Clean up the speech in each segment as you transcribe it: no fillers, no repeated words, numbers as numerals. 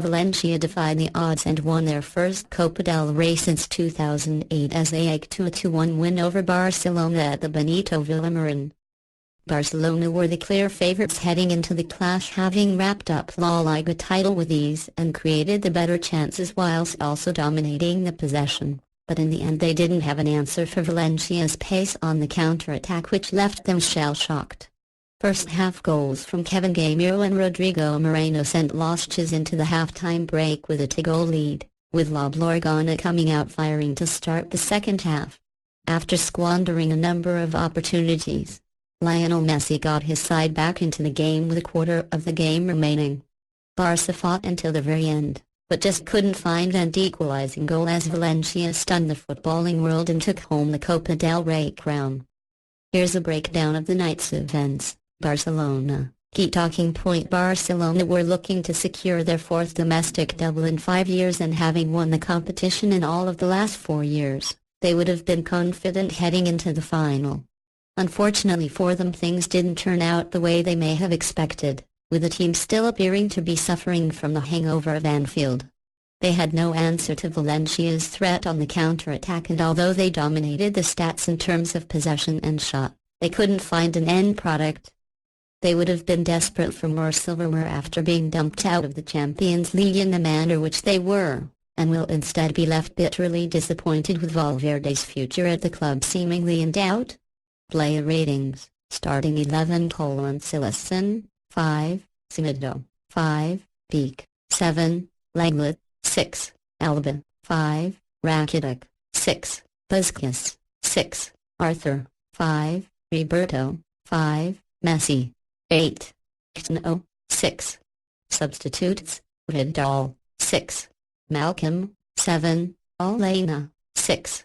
Valencia defied the odds and won their first Copa del Rey since 2008 as they eked to a 2-1 win over Barcelona at the Benito Villamarín. Barcelona were the clear favourites heading into the clash, having wrapped up La Liga title with ease and created the better chances whilst also dominating the possession, but in the end they didn't have an answer for Valencia's pace on the counter-attack, which left them shell-shocked. First half goals from Kevin Gameiro and Rodrigo Moreno sent Losches into the half-time break with a 2-goal lead, with La Blaugrana coming out firing to start the second half. After squandering a number of opportunities, Lionel Messi got his side back into the game with a quarter of the game remaining. Barca fought until the very end, but just couldn't find an equalizing goal as Valencia stunned the footballing world and took home the Copa del Rey crown. Here's a breakdown of the night's events. Barcelona. Key talking point: Barcelona were looking to secure their fourth domestic double in 5 years, and having won the competition in all of the last 4 years, they would have been confident heading into the final. Unfortunately for them, things didn't turn out the way they may have expected, with the team still appearing to be suffering from the hangover of Anfield. They had no answer to Valencia's threat on the counter-attack, and although they dominated the stats in terms of possession and shot, they couldn't find an end product. They would have been desperate for more silverware after being dumped out of the Champions League in the manner which they were, and will instead be left bitterly disappointed with Valverde's future at the club seemingly in doubt. Player ratings: starting 11: Silesen, 5, Semedo, 5, Beek, 7, Lenglet, 6, Alba, 5, Rakitic, 6, Busquets, 6, Arthur, 5, Roberto, 5, Messi, 8, Kno, 6. Substitutes: Vidal, 6, Malcolm, 7, Olena, 6.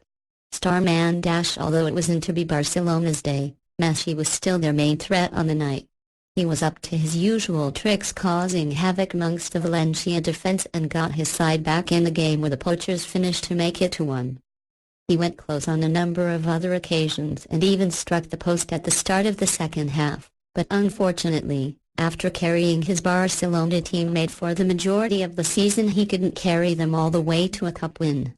Starman dash: although it wasn't to be Barcelona's day, Messi was still their main threat on the night. He was up to his usual tricks, causing havoc amongst the Valencia defense, and got his side back in the game with a poacher's finish to make it 2-1. He went close on a number of other occasions and even struck the post at the start of the second half, but unfortunately, after carrying his Barcelona teammate for the majority of the season, he couldn't carry them all the way to a cup win.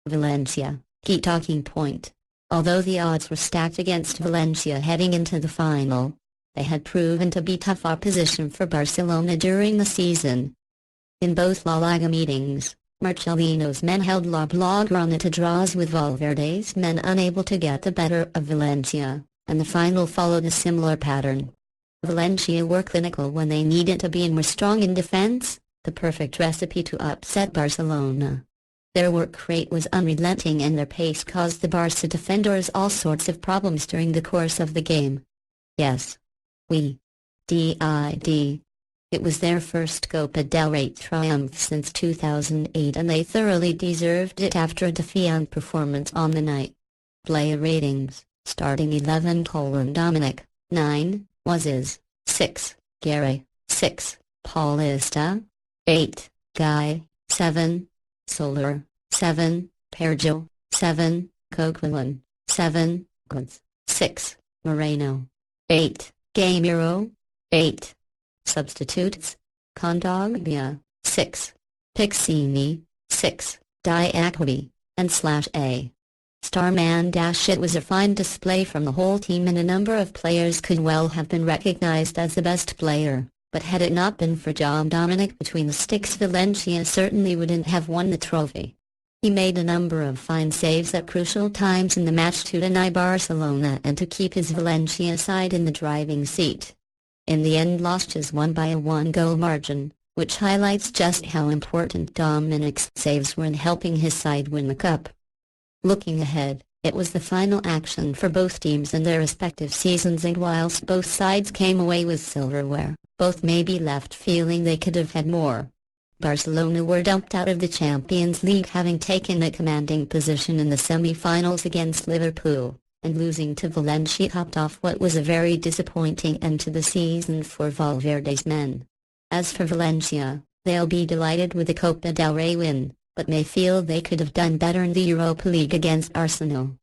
Valencia. Key talking point: although the odds were stacked against Valencia heading into the final, they had proven to be tough opposition for Barcelona during the season. In both La Liga meetings, Marcelino's men held La Blaugrana to draws, with Valverde's men unable to get the better of Valencia, and the final followed a similar pattern. Valencia were clinical when they needed to be and were strong in defense, the perfect recipe to upset Barcelona. Their work rate was unrelenting, and their pace caused the Barca defenders all sorts of problems during the course of the game. Yes. We did. It was their first Copa del Rey triumph since 2008, and they thoroughly deserved it after a defiant performance on the night. Player ratings: starting 11: Dominic, 9, Wazis, 6, Gary, 6, Paulista, 8, Guy, 7, Soler, 7, Perjo, 7, Coquelin, 7, Goods, 6, Moreno, 8, Gameiro, 8. Substitutes: Kondogbia, 6, Pixini, 6, Diakby, and /A. Starman dash: it was a fine display from the whole team, and a number of players could well have been recognized as the best player, but had it not been for John Dominic between the sticks, Valencia certainly wouldn't have won the trophy. He made a number of fine saves at crucial times in the match to deny Barcelona and to keep his Valencia side in the driving seat. In the end, Losches won by a 1-goal margin, which highlights just how important Dominic's saves were in helping his side win the cup. Looking ahead, it was the final action for both teams in their respective seasons, and whilst both sides came away with silverware, both may be left feeling they could have had more. Barcelona were dumped out of the Champions League, having taken a commanding position in the semi-finals against Liverpool, and losing to Valencia topped off what was a very disappointing end to the season for Valverde's men. As for Valencia, they'll be delighted with the Copa del Rey win, but may feel they could have done better in the Europa League against Arsenal.